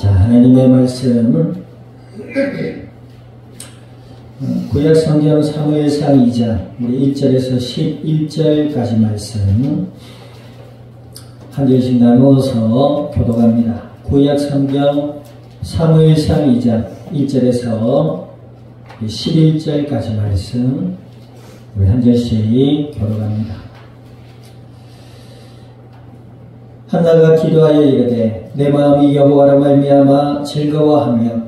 자, 하나님의 말씀 구약 성경 사무엘상 2장 우리 1절에서 11절까지 말씀 한 절씩 나누어서 교독합니다. 구약 성경 사무엘상 2장 1절에서 11절까지 말씀 우리 한 절씩 교독합니다. 한나가 기도하여 이르되 내 마음이 여호와로 말미암아 즐거워하며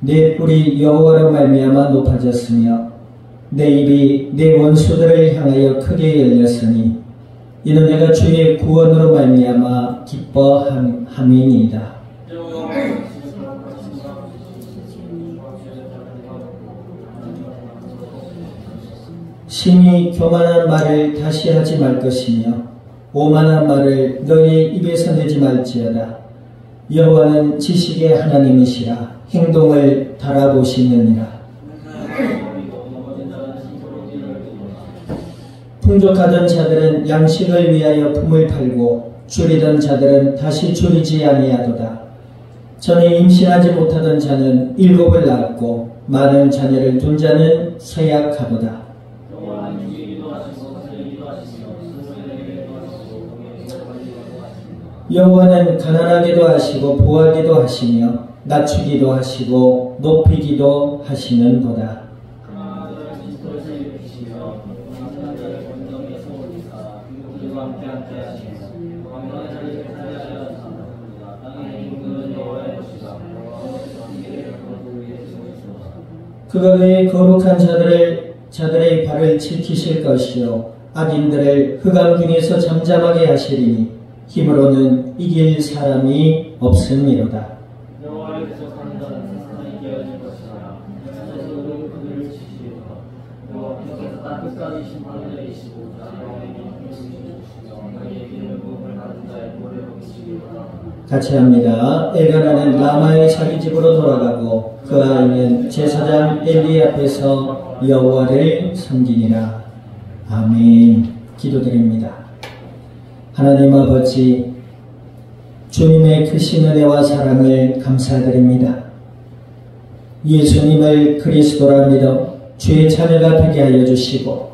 내 뿔이 여호와로 말미암아 높아졌으며 내 입이 내 원수들을 향하여 크게 열렸으니 이는 내가 주의 구원으로 말미암아 기뻐함이니이다. 심히 교만한 말을 다시 하지 말 것이며 오만한 말을 너희 입에서 내지 말지어다. 여호와는 지식의 하나님이시라 행동을 달아보시느니라. 풍족하던 자들은 양식을 위하여 품을 팔고 줄이던 자들은 다시 줄이지 아니하도다. 전에 임신하지 못하던 자는 7을 낳았고 많은 자녀를 둔 자는 서약하도다. 여호와는 가난하게도 하시고 부하게도 하시며 낮추기도 하시고 높이기도 하시는도다. 그가 그의 거룩한 자들의 발을 지키실 것이요 악인들을 흑암 중에서 잠잠하게 하시리니 힘으로는 이길 사람이 없음이로다. 같이 합니다. 엘가나는 라마의 자기 집으로 돌아가고 그 아이는 제사장 엘리 앞에서 여호와를 섬기니라. 아멘. 기도드립니다. 하나님 아버지, 주님의 크신 은혜와 사랑을 감사드립니다. 예수님을 그리스도라 믿어 주의 자녀가 되게 하여 주시고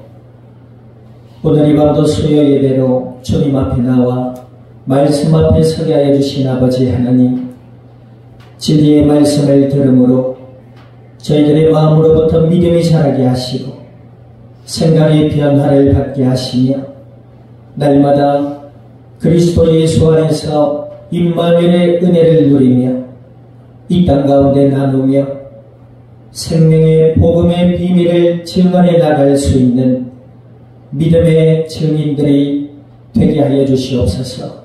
오늘 이 밤도 수요 예배로 주님 앞에 나와 말씀 앞에 서게 하여 주신 아버지 하나님, 진리의 말씀을 들음으로 저희들의 마음으로부터 믿음이 자라게 하시고 생각의 변화를 받게 하시며 날마다 그리스도 예수 안에서 임마누엘의 은혜를 누리며 이 땅 가운데 나누며 생명의 복음의 비밀을 증언해 나갈 수 있는 믿음의 증인들이 되게 하여 주시옵소서.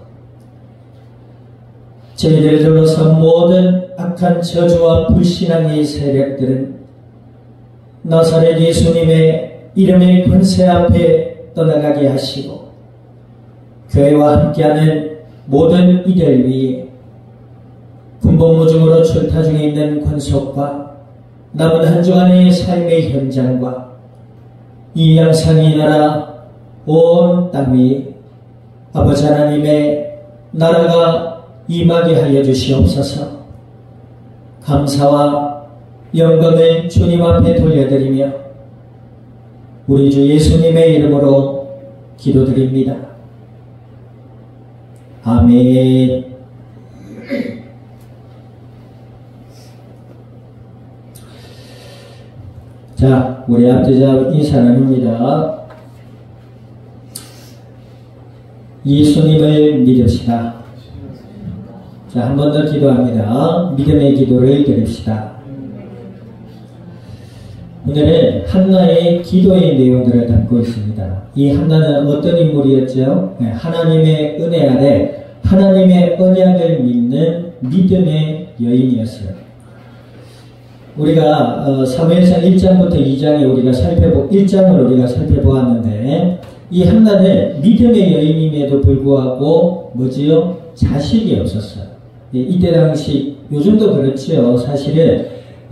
저희들을 둘러서 모든 악한 저주와 불신앙의 세력들은 나사렛 예수님의 이름의 권세 앞에 떠나가게 하시고 교회와 함께하는 모든 이들 위에 군복무중으로 출타 중에 있는 권속과 남은 한 주간의 삶의 현장과 이 양산이 나라 온 땅 위에 아버지 하나님의 나라가 임하게 하여 주시옵소서. 감사와 영광을 주님 앞에 돌려드리며 우리 주 예수님의 이름으로 기도드립니다. 아멘. 자, 우리 앞뒤자 인사 나눕니다. 예수님을 믿읍시다. 자, 한 번 더 기도합니다. 믿음의 기도를 드립시다. 오늘은 한나의 기도의 내용들을 담고 있습니다. 이 한나는 어떤 인물이었죠? 하나님의 은혜 아래 하나님의 언약을 믿는 믿음의 여인이었어요. 우리가 사무엘상 1장부터 2장에 우리가 1장을 우리가 살펴보았는데 이 한나는 믿음의 여인임에도 불구하고 뭐지요? 자식이 없었어요. 이때 당시 요즘도 그렇지요. 사실은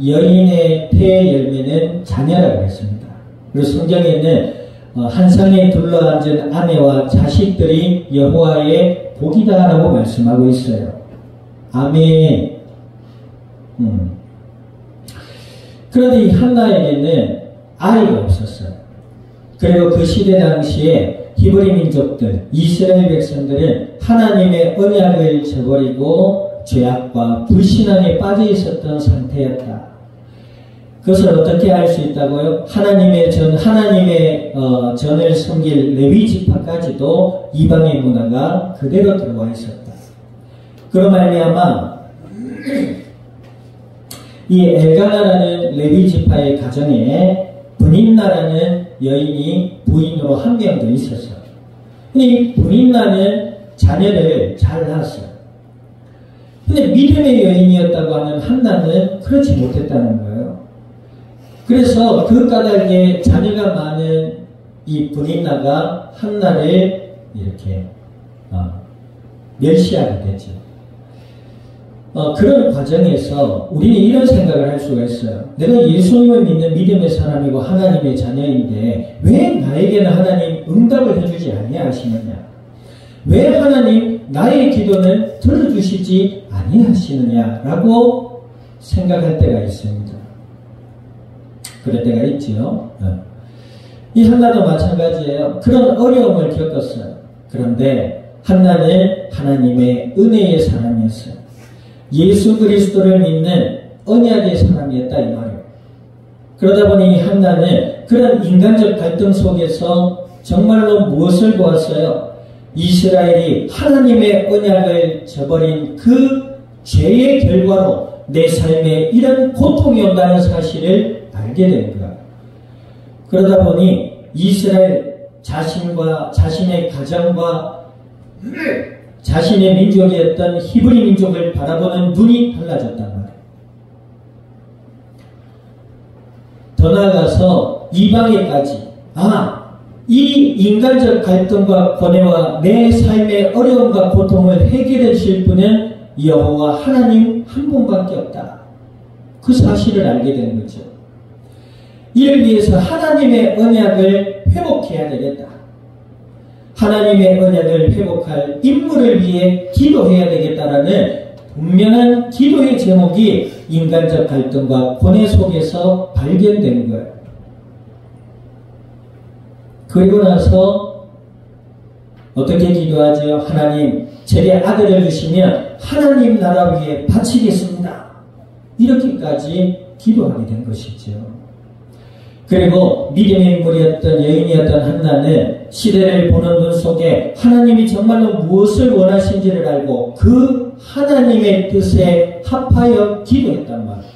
여인의 태의 열매는 자녀라고 했습니다. 그리고 성경에는 한 상에 둘러앉은 아내와 자식들이 여호와의 복이다라고 말씀하고 있어요. 아멘. 그런데 이 한나에게는 아이가 없었어요. 그리고 그 시대 당시에 히브리 민족들, 이스라엘 백성들은 하나님의 언약을 저버리고 죄악과 불신앙에 빠져 있었던 상태였다. 그것을 어떻게 알 수 있다고요? 하나님의 전을 섬길 레위 지파까지도 이방의 문화가 그대로 들어와 있었다. 그로 말미암아 이 엘가나라는 레위 지파의 가정에 브닌나라는 여인이 부인으로 한 명 더 있었어요. 이 브닌나는 자녀를 잘 낳았어요. 근데 믿음의 여인이었다고 하는 한나는 그렇지 못했다는 거예요. 그래서 그 까닭에 자녀가 많은 이 브닌나가 한나를 이렇게 멸시하게 되죠. 그런 과정에서 우리는 이런 생각을 할 수가 있어요. 내가 예수님을 믿는 믿음의 사람이고 하나님의 자녀인데 왜 나에게는 하나님 응답을 해주지 아니하시느냐? 왜 하나님 나의 기도는 들어주시지 아니하시느냐라고 생각할 때가 있습니다. 그럴 때가 있지요. 이 한나도 마찬가지예요. 그런 어려움을 겪었어요. 그런데 한나는 하나님의 은혜의 사람이었어요. 예수 그리스도를 믿는 언약의 사람이었다 이 말이에요. 그러다 보니 한나는 그런 인간적 갈등 속에서 정말로 무엇을 보았어요? 이스라엘이 하나님의 언약을 저버린 그 죄의 결과로 내 삶에 이런 고통이 온다는 사실을 알게 된 거야. 그러다 보니 이스라엘 자신과 자신의 가정과 자신의 민족이었던 히브리 민족을 바라보는 눈이 달라졌단 말이에요. 더 나아가서 이방에까지 이 인간적 갈등과 고뇌와 내 삶의 어려움과 고통을 해결해 주실 분은 여호와 하나님 한 분밖에 없다. 그 사실을 알게 된 거죠. 이를 위해서 하나님의 언약을 회복해야 되겠다. 하나님의 언약을 회복할 인물을 위해 기도해야 되겠다라는 분명한 기도의 제목이 인간적 갈등과 고뇌 속에서 발견된 거예요. 그리고 나서 어떻게 기도하죠? 하나님, 제게 아들을 주시면 하나님 나라 위에 바치겠습니다. 이렇게까지 기도하게 된 것이죠. 그리고 믿음의 인물이었던 여인이었던 한나는 시대를 보는 눈 속에 하나님이 정말로 무엇을 원하신지를 알고 그 하나님의 뜻에 합하여 기도했단 말이에요.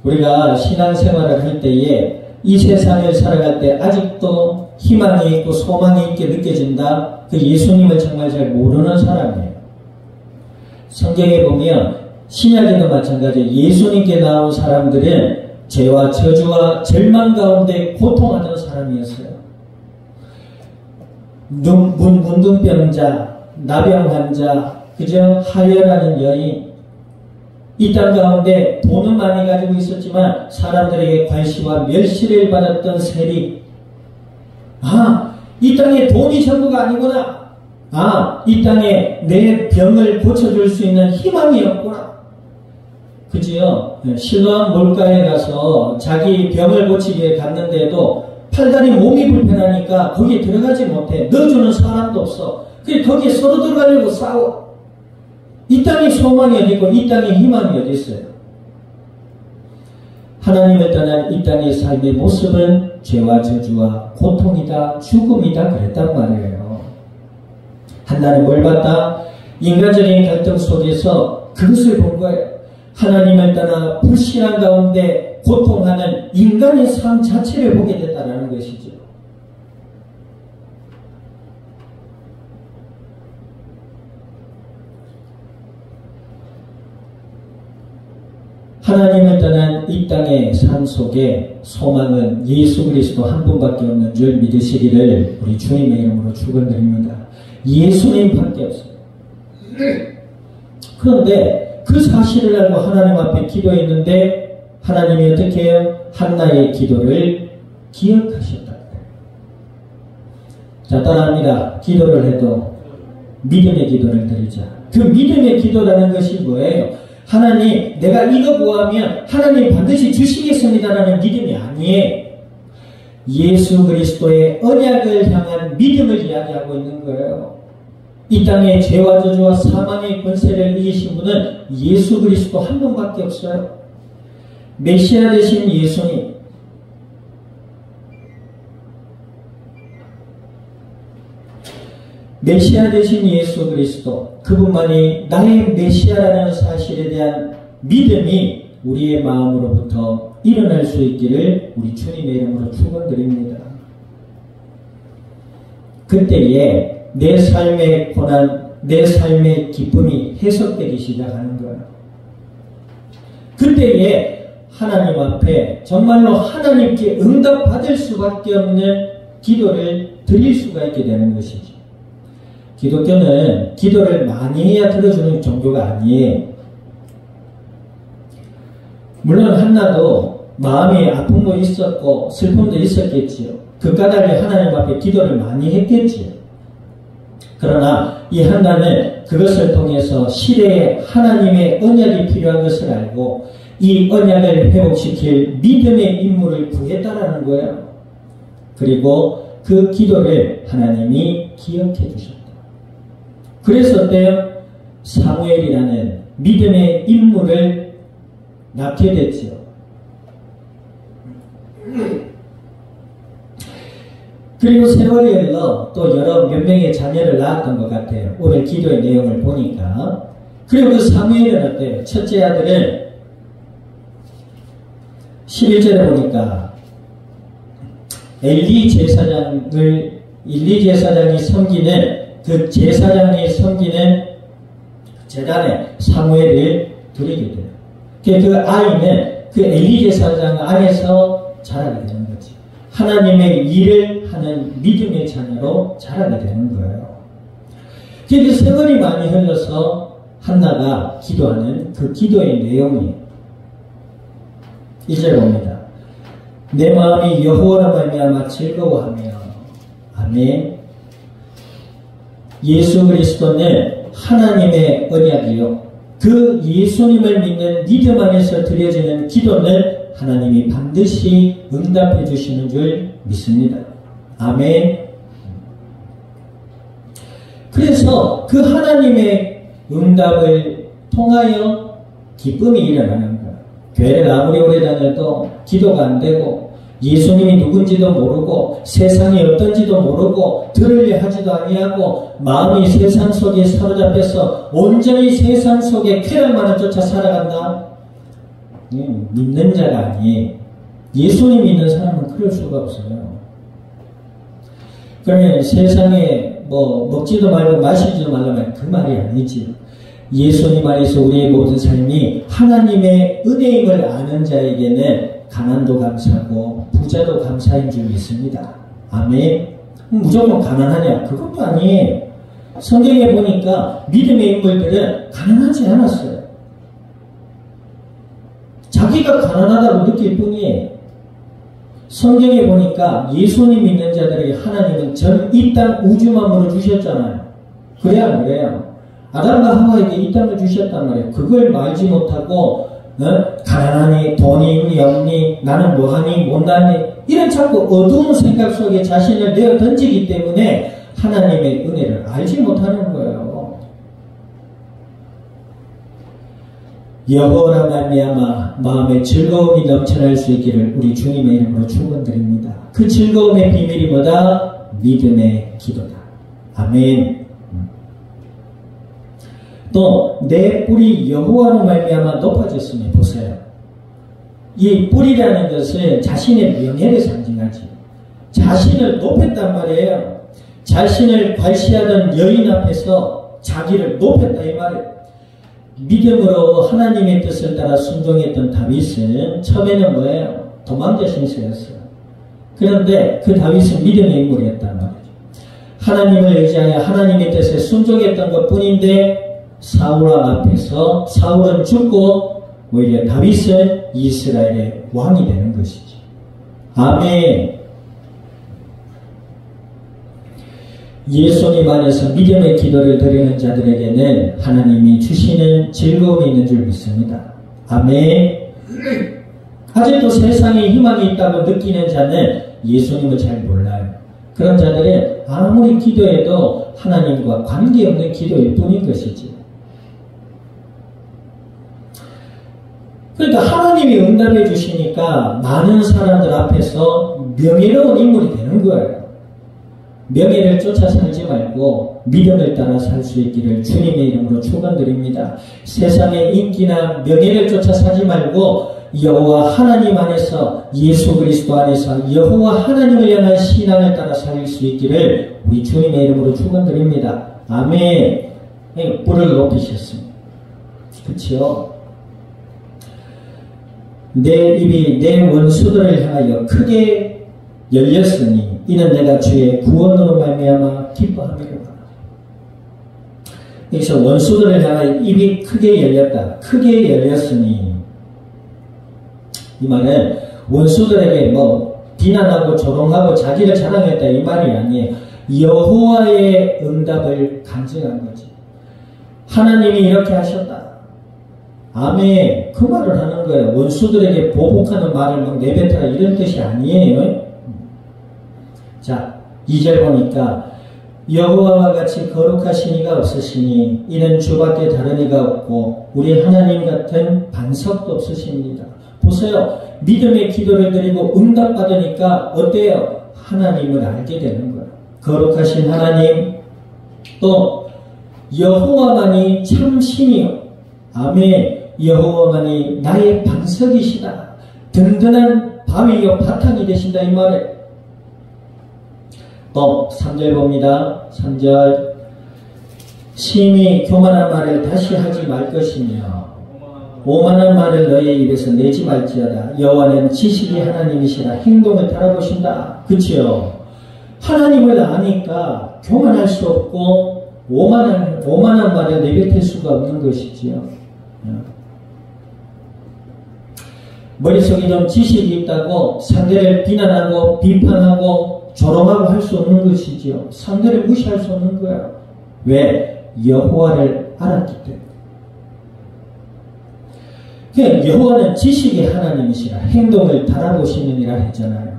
우리가 신앙생활을 할 때에 이 세상을 살아갈 때 아직도 희망이 있고 소망이 있게 느껴진다. 그 예수님을 정말 잘 모르는 사람이에요. 성경에 보면 신약에도 마찬가지예요. 예수님께 나온 사람들은 죄와 저주와 절망 가운데 고통하던 사람이었어요. 문둥병자, 나병 환자, 그저 하혈하는 여인, 이 땅 가운데 돈은 많이 가지고 있었지만 사람들에게 관시와 멸시를 받았던 세리. 이 땅에 돈이 전부가 아니구나. 이 땅에 내 병을 고쳐줄 수 있는 희망이 없구나. 그지요? 실로암 물가에 가서 자기 병을 고치기 위해 갔는데도 팔다리 몸이 불편하니까 거기에 들어가지 못해. 넣어주는 사람도 없어. 그래서 거기에 서로 들어가려고 싸워. 이 땅에 소망이 어디 있고 이 땅에 희망이 어디 있어요? 하나님을 떠난 이 땅의 삶의 모습은 죄와 저주와 고통이다, 죽음이다 그랬단 말이에요. 한나는 뭘 봤다? 인간적인 갈등 속에서 그것을 본 거예요. 하나님을 떠나 불신앙 가운데 고통하는 인간의 삶 자체를 보게 됐다는 것이죠. 하나님을 떠난 이 땅의 삶 속에 소망은 예수 그리스도 한 분밖에 없는 줄 믿으시기를 우리 주님의 이름으로 축원드립니다. 예수님밖에 없어요. 그런데 그 사실을 알고 하나님 앞에 기도했는데 하나님이 어떻게 해요? 한나의 기도를 기억하셨다. 자, 따라합니다. 기도를 해도 믿음의 기도를 드리자. 그 믿음의 기도라는 것이 뭐예요? 하나님, 내가 이거 구하면 하나님 반드시 주시겠습니다라는 믿음이 아니에요. 예수 그리스도의 언약을 향한 믿음을 이야기하고 있는 거예요. 이 땅의 죄와 저주와 사망의 권세를 이기신 분은 예수 그리스도 한 분밖에 없어요. 메시아 되신 예수님, 메시아 되신 예수 그리스도, 그분만이 나의 메시아라는 사실에 대한 믿음이 우리의 마음으로부터 일어날 수 있기를 우리 주님의 이름으로 축원드립니다. 그때에 내 삶의 고난, 내 삶의 기쁨이 해석되기 시작하는 거예요. 그때에 하나님 앞에 정말로 하나님께 응답받을 수밖에 없는 기도를 드릴 수가 있게 되는 것이죠. 기독교는 기도를 많이 해야 들어주는 종교가 아니에요. 물론 한나도 마음이 아픔도 있었고 슬픔도 있었겠지요. 그 까닭에 하나님 앞에 기도를 많이 했겠지요. 그러나 이 한나는 그것을 통해서 시대에 하나님의 언약이 필요한 것을 알고 이 언약을 회복시킬 믿음의 인물을 구했다라는 거예요. 그리고 그 기도를 하나님이 기억해 주셨다. 그래서 어때요? 사무엘이라는 믿음의 인물을 낳게 됐지요. 그리고 세월이 흘러 또 여러 몇 명의 자녀를 낳았던 것 같아요. 오늘 기도의 내용을 보니까. 그리고 그 사무엘은 어때요? 첫째 아들은 11절에 보니까 엘리 제사장이 섬기는 그 제사장이 섬기는 제단에 사무엘을 드리게 돼요. 그 아이는 그 엘리 제사장 안에서 자라게 되는 거지. 하나님의 일을 하는 믿음의 자녀로 자라게 되는 거예요. 그 세월이 많이 흘러서 한나가 기도하는 그 기도의 내용이 1절 봅니다. 내 마음이 여호와로 말미암아 즐거워하며. 아멘. 예수 그리스도는 하나님의 언약이요. 그 예수님을 믿는 믿음 안에서 드려지는 기도는 하나님이 반드시 응답해 주시는 줄 믿습니다. 아멘. 그래서 그 하나님의 응답을 통하여 기쁨이 일어나는 거예요. 교회를 아무리 오래 다녀도 기도가 안 되고 예수님이 누군지도 모르고 세상이 어떤지도 모르고 들으려 하지도 아니하고 마음이 세상 속에 사로잡혀서 온전히 세상 속에 쾌락만을 쫓아 살아간다? 믿는 자가 아니에요. 예수님 믿는 사람은 그럴 수가 없어요. 그러면 세상에 먹지도 말고 마시지도 말라면 그 말이 아니지. 예수님 안에서 우리의 모든 삶이 하나님의 은혜임을 아는 자에게는 가난도 감사하고 부자도 감사인 줄 믿습니다. 아멘. 무조건 가난하냐? 그것도 아니에요. 성경에 보니까 믿음의 인물들은 가난하지 않았어요. 자기가 가난하다고 느낄 뿐이에요. 성경에 보니까 예수님 믿는 자들에게 하나님은 전 이 땅 우주 만물을 주셨잖아요. 그래야 안 그래요? 아담과 하와에게 이 땅을 주셨단 말이에요. 그걸 말지 못하고 가난하니 돈이 있니 없니 나는 뭐하니 못나니 이런 자꾸 어두운 생각 속에 자신을 내어 던지기 때문에 하나님의 은혜를 알지 못하는 거예요. 여호와로 말미암아 마음에 즐거움이 넘쳐날 수 있기를 우리 주님의 이름으로 축원드립니다. 그 즐거움의 비밀이 뭐다? 믿음의 기도다. 아멘. 또 내 뿔이 여호와로 말미암아 높아졌으니 보세요. 이 뿔이라는 것은 자신의 명예를 상징하지. 자신을 높였단 말이에요. 자신을 괄시하던 여인 앞에서 자기를 높였다 이 말이에요. 믿음으로 하나님의 뜻을 따라 순종했던 다윗은 처음에는 뭐예요? 도망자 신세였어요. 그런데 그 다윗은 믿음의 인물이었단 말이죠. 하나님을 의지하여 하나님의 뜻에 순종했던 것 뿐인데 사울 앞에서 사울은 죽고 오히려 다윗은 이스라엘의 왕이 되는 것이죠. 아멘. 예수님 안에서 믿음의 기도를 드리는 자들에게는 하나님이 주시는 즐거움이 있는 줄 믿습니다. 아멘. 아직도 세상에 희망이 있다고 느끼는 자는 예수님을 잘 몰라요. 그런 자들은 아무리 기도해도 하나님과 관계없는 기도일 뿐인 것이지. 그러니까 하나님이 응답해 주시니까 많은 사람들 앞에서 명예로운 인물이 되는 거예요. 명예를 쫓아 살지 말고 믿음을 따라 살 수 있기를 주님의 이름으로 축원드립니다. 세상의 인기나 명예를 쫓아 살지 말고 여호와 하나님 안에서 예수 그리스도 안에서 여호와 하나님을 향한 신앙을 따라 살 수 있기를 우리 주님의 이름으로 축원드립니다. 아멘. 불을 높이셨습니다. 그렇죠? 내 입이 내 원수들을 향하여 크게 열렸으니 이는 내가 주의 구원으로 말미암아 기뻐함이로다. 여기서 원수들을 향하여 입이 크게 열렸다. 크게 열렸으니 이 말은 원수들에게 비난하고 조롱하고 자기를 자랑했다 이 말이 아니에요. 여호와의 응답을 간증한 거지. 하나님이 이렇게 하셨다. 아멘. 그 말을 하는 거예요. 원수들에게 보복하는 말을 막 내뱉어라 이런 뜻이 아니에요. 자, 2절 보니까 여호와와 같이 거룩하신 이가 없으시니 이는 주밖에 다른 이가 없고 우리 하나님 같은 반석도 없으십니다. 보세요. 믿음의 기도를 드리고 응답받으니까 어때요? 하나님을 알게 되는 거예요. 거룩하신 하나님, 또 여호와만이 참 신이요. 아멘. 여호와만이 나의 반석이시다. 든든한 바위요 바탕이 되신다 이 말에. 또 3절 봅니다. 3절 심히 교만한 말을 다시 하지 말 것이며 오만한 말을 너의 입에서 내지 말지어다. 여호와는 지식이 하나님이시라 행동을 따라보신다. 그치요? 하나님을 아니까 교만할 수 없고 오만한 말을 내뱉을 수가 없는 것이지요. 머릿속에 좀 지식이 있다고 상대를 비난하고 비판하고 조롱하고 할 수 없는 것이지요. 상대를 무시할 수 없는 거예요. 왜? 여호와를 알았기 때문에. 여호와는 지식의 하나님이시라 행동을 달아보시느니라 했잖아요.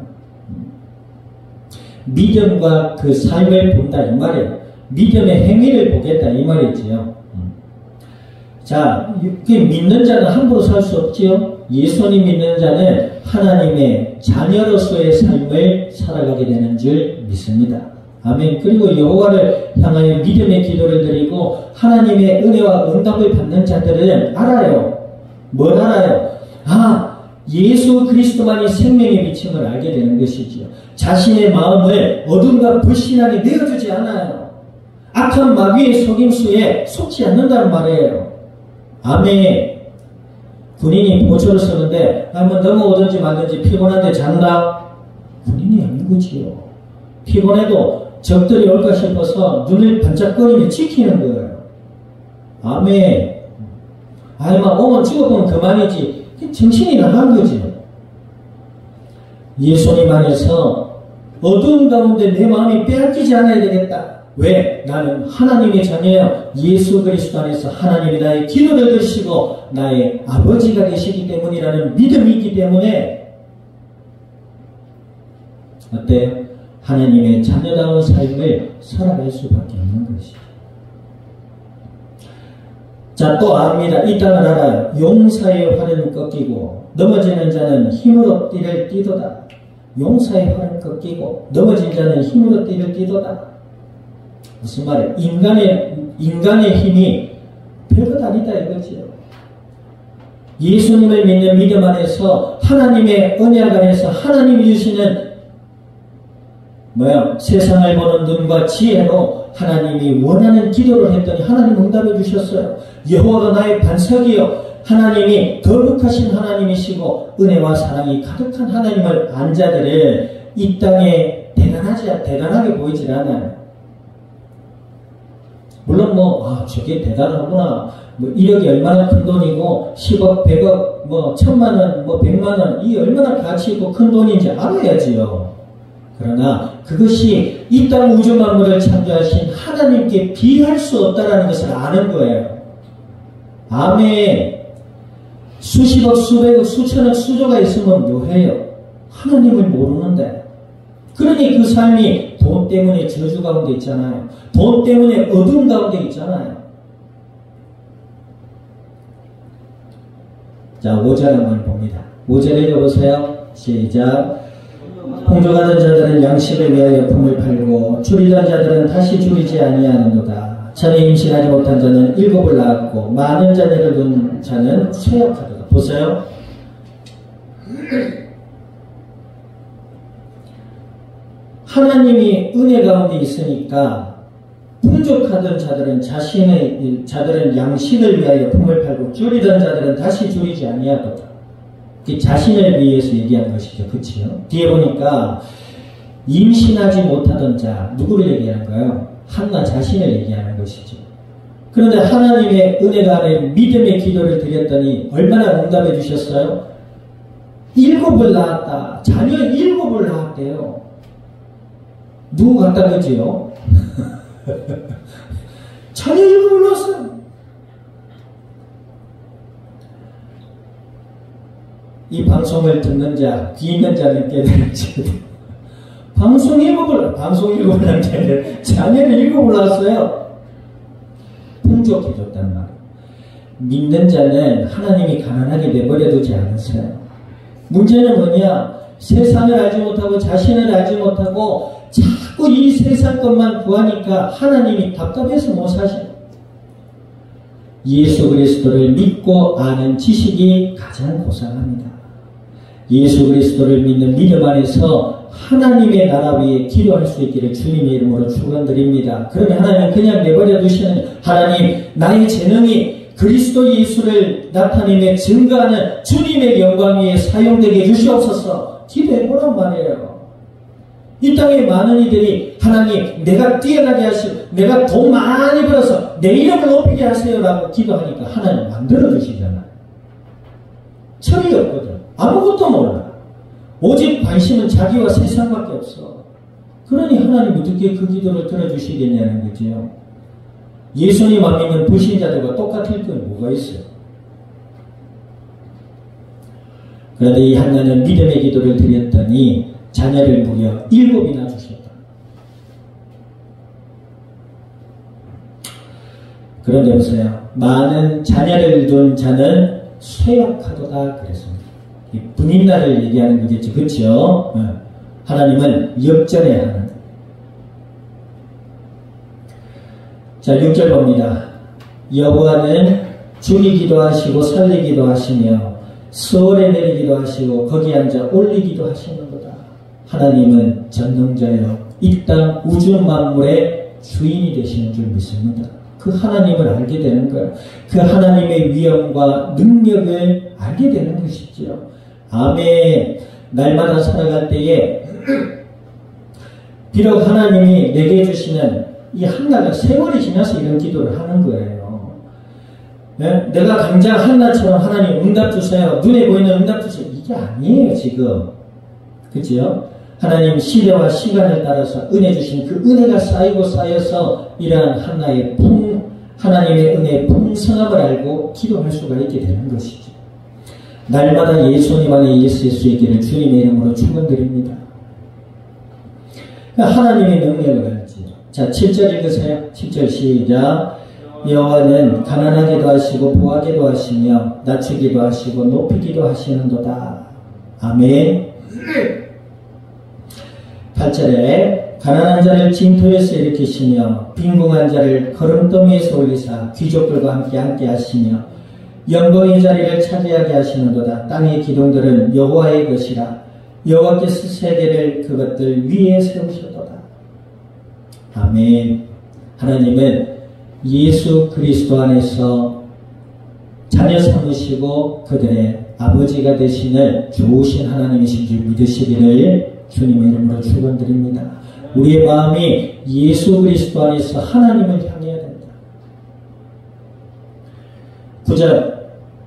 믿음과 그 삶을 본다 이 말이에요. 믿음의 행위를 보겠다 이 말이지요. 자, 믿는 자는 함부로 살 수 없지요. 예수님 믿는 자는 하나님의 자녀로서의 삶을 살아가게 되는 줄 믿습니다. 아멘. 그리고 여호와를 향하여 믿음의 기도를 드리고 하나님의 은혜와 응답을 받는 자들은 알아요. 뭘 알아요? 예수 그리스도만이 생명의 비침을 알게 되는 것이지요. 자신의 마음을 어둠과 불신하게 내어주지 않아요. 악한 마귀의 속임수에 속지 않는다는 말이에요. 아멘. 군인이 보초를 쓰는데 한번 넘어오든지 말든지 피곤한데 잔다? 군인이 아닌 거지요. 피곤해도 적들이 올까 싶어서 눈을 반짝거리며 지키는 거예요. 아멘. 오면 죽어보면 그만이지. 정신이 나간 거지요. 예수님 안에서 어두운 가운데 내 마음이 빼앗기지 않아야 되겠다. 왜? 나는 하나님의 자녀야. 예수 그리스도 안에서 하나님이 나의 기도를 들으시고 나의 아버지가 되시기 때문이라는 믿음이 있기 때문에 어때요? 하나님의 자녀다운 삶을 살아갈 수밖에 없는 것이죠. 자, 또 압니다. 이 땅을 알아요. 용사의 활은 꺾이고 넘어지는 자는 힘으로 띠를 띠도다. 용사의 활은 꺾이고 넘어진 자는 힘으로 띠를 띠도다. 무슨 말이에요? 인간의 힘이 별것 아니다 이거지요. 예수님을 믿는 믿음 안에서 하나님의 언약 안에서 하나님이 주시는 세상을 보는 눈과 지혜로 하나님이 원하는 기도를 했더니 하나님 응답해 주셨어요. 여호와가 나의 반석이요 하나님이 거룩하신 하나님이시고 은혜와 사랑이 가득한 하나님을 안 자들은 이 땅에 대단하게 보이질 않아요. 물론 저게 대단하구나. 1억이 얼마나 큰 돈이고 10억, 100억, 1000만 원, 100만 원 이 얼마나 가치 있고 큰 돈인지 알아야지요. 그러나 그것이 이 땅 우주 만물을 창조하신 하나님께 비할 수 없다라는 것을 아는 거예요. 아멘. 수십억, 수백억, 수천억, 수조가 있으면 뭐해요? 하나님을 모르는데. 그러니 그 삶이 돈 때문에 저주 가운데 있잖아요. 돈 때문에 어두운 가운데 있잖아요. 자, 5절 한번 봅니다. 5절 읽어보세요. 시작. 풍족하던 자들은 양식을 위하여 품을 팔고 줄이던 자들은 다시 줄이지 아니하는도다. 전에 임신하지 못한 자는 7을 낳았고 많은 자녀를 둔 자는 쇠약하도다. 보세요. 하나님이 은혜 가운데 있으니까 풍족하던 자들은 양식을 위하여 품을 팔고 줄이던 자들은 다시 줄이지 아니하도다. 자신을 위해서 얘기한 것이죠. 그치요? 뒤에 보니까 임신하지 못하던 자 누구를 얘기하는 거예요? 한나 자신을 얘기하는 것이죠. 그런데 하나님의 은혜가 안에 믿음의 기도를 드렸더니 얼마나 응답해 주셨어요? 7을 낳았다. 자녀 7을 낳았대요. 누구 같다 그지요? 자녀 7을 낳았어요. 이 방송을 듣는 자, 귀 있는 자는 깨달을지. 방송 7을 한 게 아니라 자녀를 7을 낳았어요. 풍족해줬단 말이에요. 믿는 자는 하나님이 가난하게 내버려 두지 않으세요. 문제는 뭐냐? 세상을 알지 못하고 자신을 알지 못하고 자꾸 이 세상 것만 구하니까 하나님이 답답해서 못 사셔요. 예수 그리스도를 믿고 아는 지식이 가장 고상합니다. 예수 그리스도를 믿는 믿음 안에서 하나님의 나라 위에 기도할 수 있기를 주님의 이름으로 축원드립니다. 그러면 하나님은 그냥 내버려 두시는, 하나님 나의 재능이 그리스도 예수를 나타내며 증거하는 주님의 영광 위에 사용되게 해주시옵소서 기도해보란 말이에요. 이 땅에 많은 이들이 하나님 내가 뛰어나게 하시고 내가 돈 많이 벌어서 내 이름을 높이게 하세요라고 기도하니까 하나님 만들어주시잖아요. 철이 없거든. 아무것도 몰라. 오직 관심은 자기와 세상밖에 없어. 그러니 하나님 어떻게 그 기도를 들어주시겠냐는 거죠. 예수님 안 믿는 불신자들과 똑같을 건 뭐가 있어요. 그런데 이 한나는 믿음의 기도를 드렸더니 자녀를 무려 7이나 주셨다. 그런데 보세요. 많은 자녀를 둔 자는 쇠약하도다 그랬습니다. 이 분인나를 얘기하는 거겠죠. 그렇죠? 하나님은 역전의 하나님. 자, 6절 봅니다. 여호와는 죽이기도 하시고 살리기도 하시며 수월에 내리기도 하시고 거기 앉아 올리기도 하시는 거다. 하나님은 전능자여 이 땅 우주 만물의 주인이 되시는 줄 믿습니다. 그 하나님을 알게 되는 거예요. 그 하나님의 위엄과 능력을 알게 되는 것이죠. 아멘. 날마다 살아갈 때에 비록 하나님이 내게 주시는 이 한나가 세월이 지나서 이런 기도를 하는 거예요. 네? 내가 당장 한나처럼 하나님 응답 주세요. 눈에 보이는 응답 주세요. 이게 아니에요 지금. 그치요? 하나님 시대와 시간에 따라서 은혜 주신 그 은혜가 쌓이고 쌓여서 이러한 하나님의 은혜의 풍성함을 알고 기도할 수가 있게 되는 것이죠. 날마다 예수님 안에 예수일 수 있기를 주님의 이름으로 축원드립니다. 하나님의 능력을 알지요. 자, 7절 읽으세요. 7절 시작. 여호와는 가난하게도 하시고 부하게도 하시며 낮추기도 하시고 높이기도 하시는도다. 아멘. 8절에 가난한 자를 징토에서 일으키시며 빈궁한 자를 거름더미에서 올리사 귀족들과 함께 하시며 영광의 자리를 차지하게 하시는도다. 땅의 기둥들은 여호와의 것이라 여호와께서 세계를 그것들 위에 세우셨도다. 아멘. 하나님은 예수 그리스도 안에서 자녀 삼으시고 그들의 아버지가 되시는 좋으신 하나님이신 줄 믿으시기를 주님의 이름으로 축원드립니다. 우리의 마음이 예수 그리스도 안에서 하나님을 향해야 된다. 9절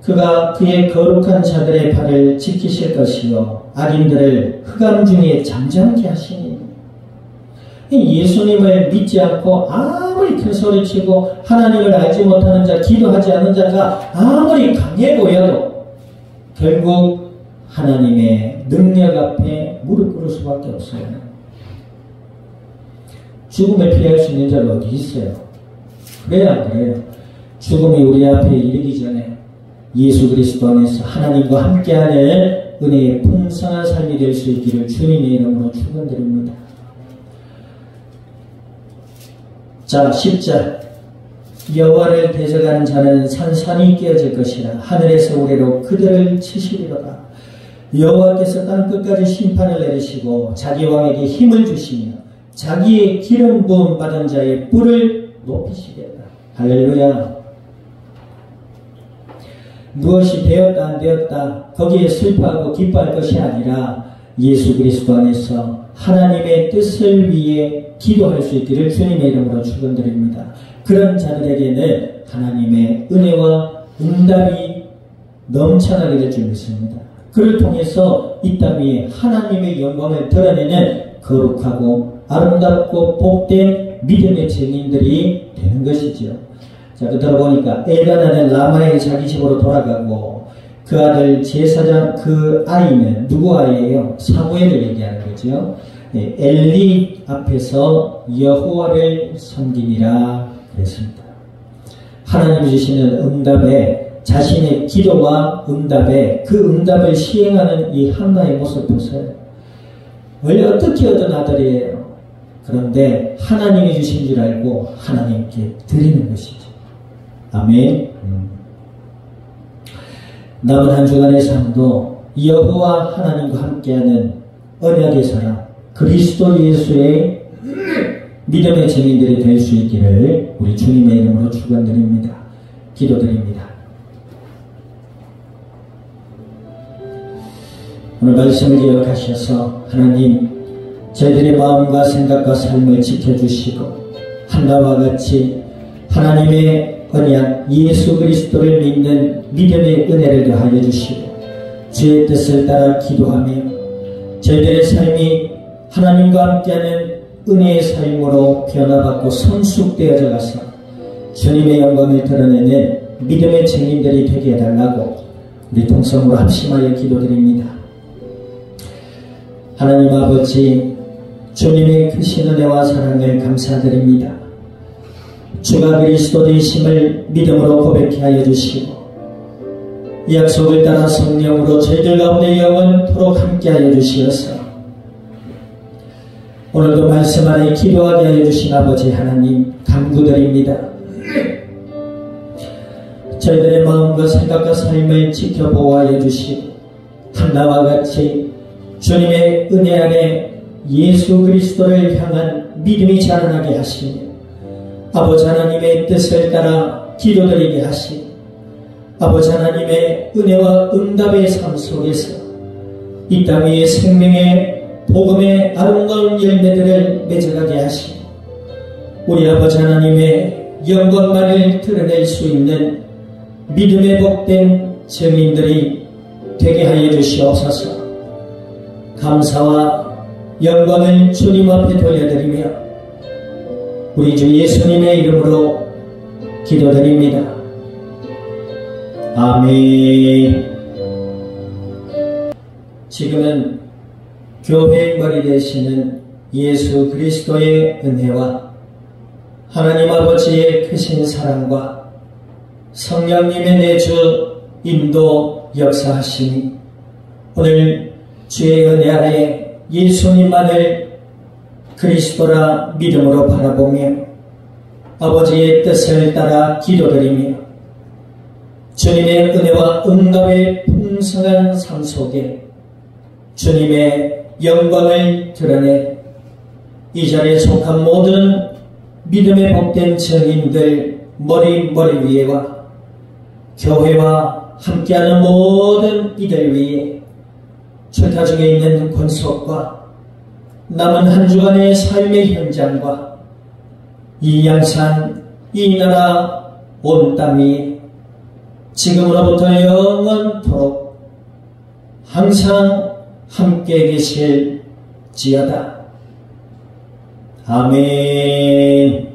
그가 그의 거룩한 자들의 발을 지키실 것이요 악인들을 흑암 중에 잠잠케 하시니. 예수님을 믿지 않고 아무리 큰 소리치고 하나님을 알지 못하는 자, 기도하지 않는 자가 아무리 강해 보여도 결국 하나님의 능력 앞에 무릎 꿇을 수밖에 없어요. 죽음을 피할 수 있는 자가 어디 있어요? 그래요, 안 그래요? 죽음이 우리 앞에 이르기 전에 예수 그리스도 안에서 하나님과 함께하는 은혜의 풍성한 삶이 될 수 있기를 주님의 이름으로 축원드립니다. 자, 10절. 여호와를 대적하는 자는 산산이 깨어질 것이라. 하늘에서 우레로 그들을 치시리로다. 여호와께서 땅 끝까지 심판을 내리시고 자기 왕에게 힘을 주시며 자기의 기름 부음 받은 자의 뿔을 높이시겠다. 할렐루야. 무엇이 되었다 안 되었다 거기에 슬퍼하고 기뻐할 것이 아니라 예수 그리스도 안에서 하나님의 뜻을 위해 기도할 수 있기를 주님의 이름으로 축원드립니다. 그런 자들에게는 하나님의 은혜와 응답이 넘쳐나게 될 줄 믿습니다. 그를 통해서 이 땅 위에 하나님의 영광을 드러내는 거룩하고 아름답고 복된 믿음의 증인들이 되는 것이죠. 자, 그러다 보니까 엘가나는 라마의 자기 집으로 돌아가고 그 아들 제사장 그 아이는 누구 아이예요? 사무엘을 얘기하는 거죠. 네, 엘리 앞에서 여호와를 섬기니라 그랬습니다. 하나님 주시는 응답에 자신의 기도와 응답에 그 응답을 시행하는 이 한나의 모습 보세요. 원래 어떻게 얻은 아들이에요. 그런데 하나님이 주신 줄 알고 하나님께 드리는 것이죠. 아멘. 남은 한 주간의 삶도 여호와 하나님과 함께하는 언약의 사람 그리스도 예수의 믿음의 증인들이 될 수 있기를 우리 주님의 이름으로 축원드립니다. 기도드립니다. 오늘 말씀을 기억하셔서 하나님 저희들의 마음과 생각과 삶을 지켜주시고 한나와 같이 하나님의 언약 예수 그리스도를 믿는 믿음의 은혜를 더하여 주시고 주의 뜻을 따라 기도하며 저희들의 삶이 하나님과 함께하는 은혜의 삶으로 변화받고 성숙되어져 가서 주님의 영광을 드러내는 믿음의 증인들이 되게 해달라고 우리 동성으로 합심하여 기도드립니다. 하나님 아버지 주님의 크신 은혜와 사랑을 감사드립니다. 주가 그리스도 되심을 믿음으로 고백케 하여 주시고 이 약속을 따라 성령으로 저희들 가운데 영원토록 함께 하여 주시어서 오늘도 말씀 안에 기도하게 하여 주신 아버지 하나님 간구드립니다. 저희들의 마음과 생각과 삶을 지켜보호하여 주시고 한나와 같이 주님의 은혜 안에 예수 그리스도를 향한 믿음이 자라나게 하시며 아버지 하나님의 뜻을 따라 기도드리게 하시고 아버지 하나님의 은혜와 응답의 삶 속에서 이 땅 위에 생명의 복음의 아름다운 열매들을 맺어가게 하시고 우리 아버지 하나님의 영광만을 드러낼 수 있는 믿음의 복된 증인들이 되게 하여 주시옵소서. 감사와 영광을 주님 앞에 돌려드리며 우리 주 예수님의 이름으로 기도드립니다. 아멘. 지금은 교회의 머리 되시는 예수 그리스도의 은혜와 하나님 아버지의 크신 사랑과 성령님의 내주 인도 역사하시니 오늘 주의 은혜 아래 예수님만을 그리스도라 믿음으로 바라보며 아버지의 뜻을 따라 기도드리며 주님의 은혜와 응답의 풍성한 삶 속에 주님의 영광을 드러내 이 자리에 속한 모든 믿음의 복된 증인들 머리 위에와 교회와 함께하는 모든 이들 위에 철타 중에 있는 권속과 남은 한 주간의 삶의 현장과 이 양산 이 나라 온 땅 위에 지금으로부터 영원토록 항상 함께 계실지어다. 아멘.